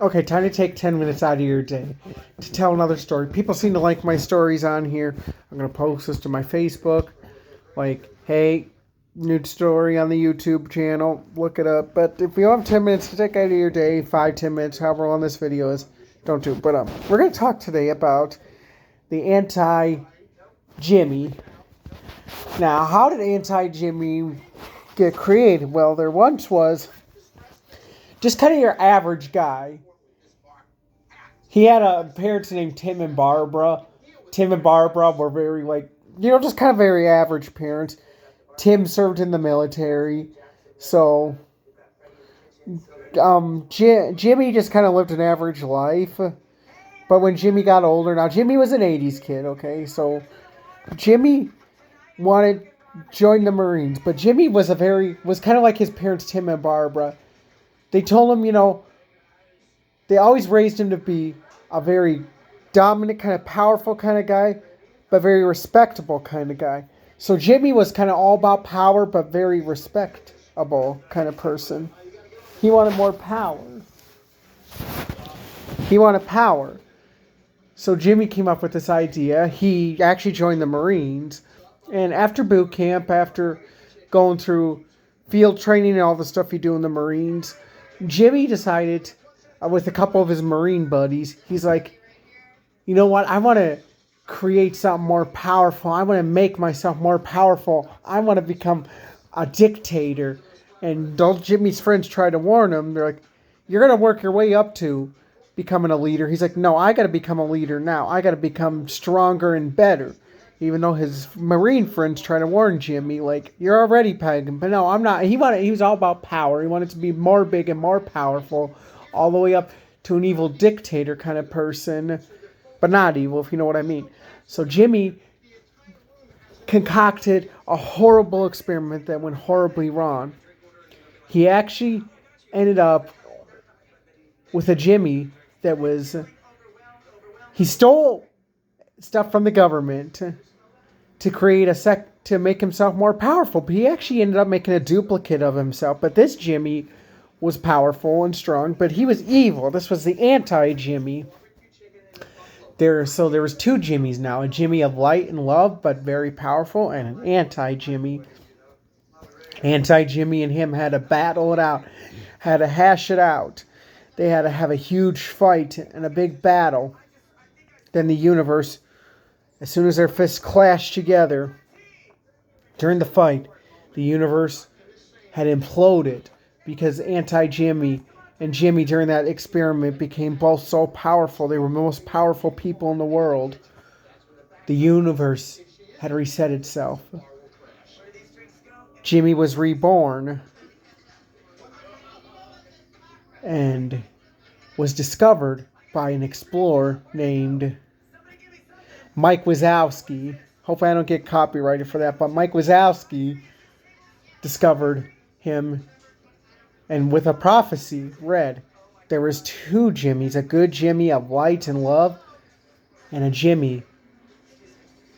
Okay, time to take 10 minutes out of your day to tell another story. People seem to like my stories on here. I'm going to post this to my Facebook. Like, hey, new story on the YouTube channel. Look it up. But if you have 10 minutes to take out of your day, 5, 10 minutes, however long this video is, don't do it. But we're going to talk today about the anti-Jimmy. Now, how did anti-Jimmy get created? Well, there once was just kind of your average guy. He had parents named Tim and Barbara. Tim and Barbara were very, just kind of very average parents. Tim served in the military. So, Jimmy just kind of lived an average life. But when Jimmy got older, now Jimmy was an 80s kid, okay? So, Jimmy wanted to join the Marines. But Jimmy was kind of like his parents, Tim and Barbara. They told him, they always raised him to be a very dominant, kind of powerful kind of guy, but very respectable kind of guy. So Jimmy was kind of all about power, but very respectable kind of person. He wanted more power. He wanted power. So Jimmy came up with this idea. He actually joined the Marines. And after boot camp, after going through field training and all the stuff you do in the Marines, Jimmy decided, with a couple of his Marine buddies, he's like, you know what? I want to create something more powerful. I want to make myself more powerful. I want to become a dictator. And all Jimmy's friends try to warn him. They're like, you're going to work your way up to becoming a leader. He's like, no, I got to become a leader now. I got to become stronger and better. Even though his Marine friends try to warn Jimmy, like, you're already pegging. But no, I'm not. He was all about power. He wanted to be more big and more powerful, all the way up to an evil dictator kind of person. But not evil, if you know what I mean. So Jimmy concocted a horrible experiment that went horribly wrong. He actually ended up with a Jimmy that was... He stole stuff from the government to create to make himself more powerful. But he actually ended up making a duplicate of himself. But this Jimmy was powerful and strong, but he was evil. This was the anti-Jimmy. There was two Jimmys now. A Jimmy of light and love, but very powerful, and an anti-Jimmy. Anti-Jimmy and him had to battle it out, had to hash it out. They had to have a huge fight and a big battle. Then the universe, as soon as their fists clashed together, during the fight, the universe had imploded because anti-Jimmy and Jimmy during that experiment became both so powerful. They were the most powerful people in the world. The universe had reset itself. Jimmy was reborn and was discovered by an explorer named Mike Wazowski. Hopefully I don't get copyrighted for that, but Mike Wazowski discovered him, and with a prophecy read, there was two Jimmys, a good Jimmy of light and love, and a Jimmy,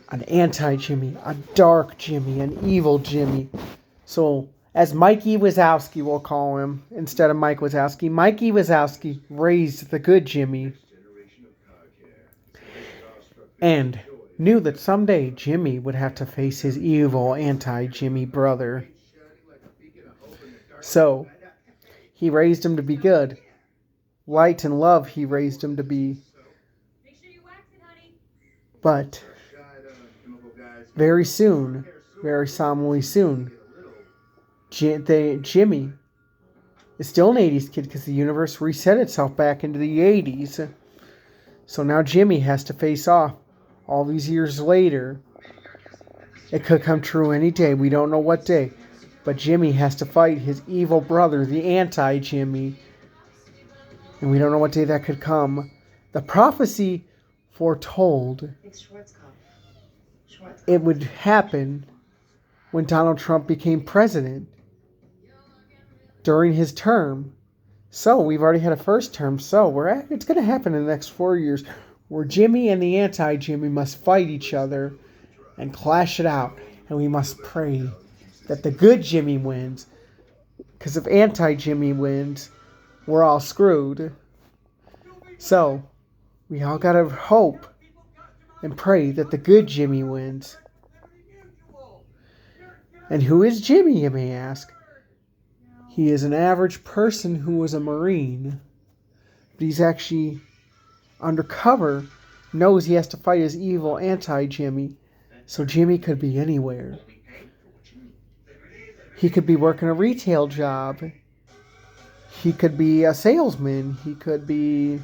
an anti-Jimmy, a dark Jimmy, an evil Jimmy. So, as Mikey Wazowski will call him, instead of Mike Wazowski, Mikey Wazowski raised the good Jimmy and knew that someday Jimmy would have to face his evil anti-Jimmy brother. So, he raised him to be good. Light and love he raised him to be. But very soon, very solemnly soon, Jimmy is still an 80s kid because the universe reset itself back into the 80s. So now Jimmy has to face off all these years later. It could come true any day. We don't know what day. But Jimmy has to fight his evil brother, the anti-Jimmy. And we don't know what day that could come. The prophecy foretold it would happen when Donald Trump became president during his term. So we've already had a first term. So it's going to happen in the next 4 years where Jimmy and the anti-Jimmy must fight each other and clash it out. And we must pray that the good Jimmy wins. Because if anti-Jimmy wins, we're all screwed. So, we all gotta hope and pray that the good Jimmy wins. And who is Jimmy, you may ask? He is an average person who was a Marine, but he's actually undercover, knows he has to fight his evil anti-Jimmy, so Jimmy could be anywhere. He could be working a retail job. He could be a salesman. He could be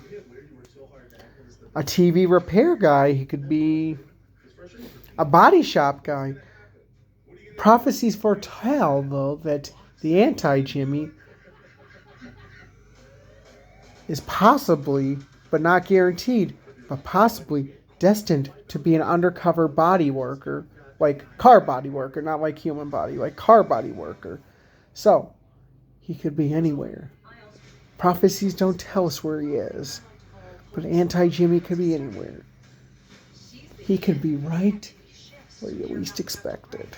a TV repair guy. He could be a body shop guy. Prophecies foretell, though, that the anti-Jimmy is possibly, but not guaranteed, but possibly destined to be an undercover body worker, like car body worker, not like human body, like car body worker. So, he could be anywhere. Prophecies don't tell us where he is, but anti-Jimmy could be anywhere. He could be right where you least expect it.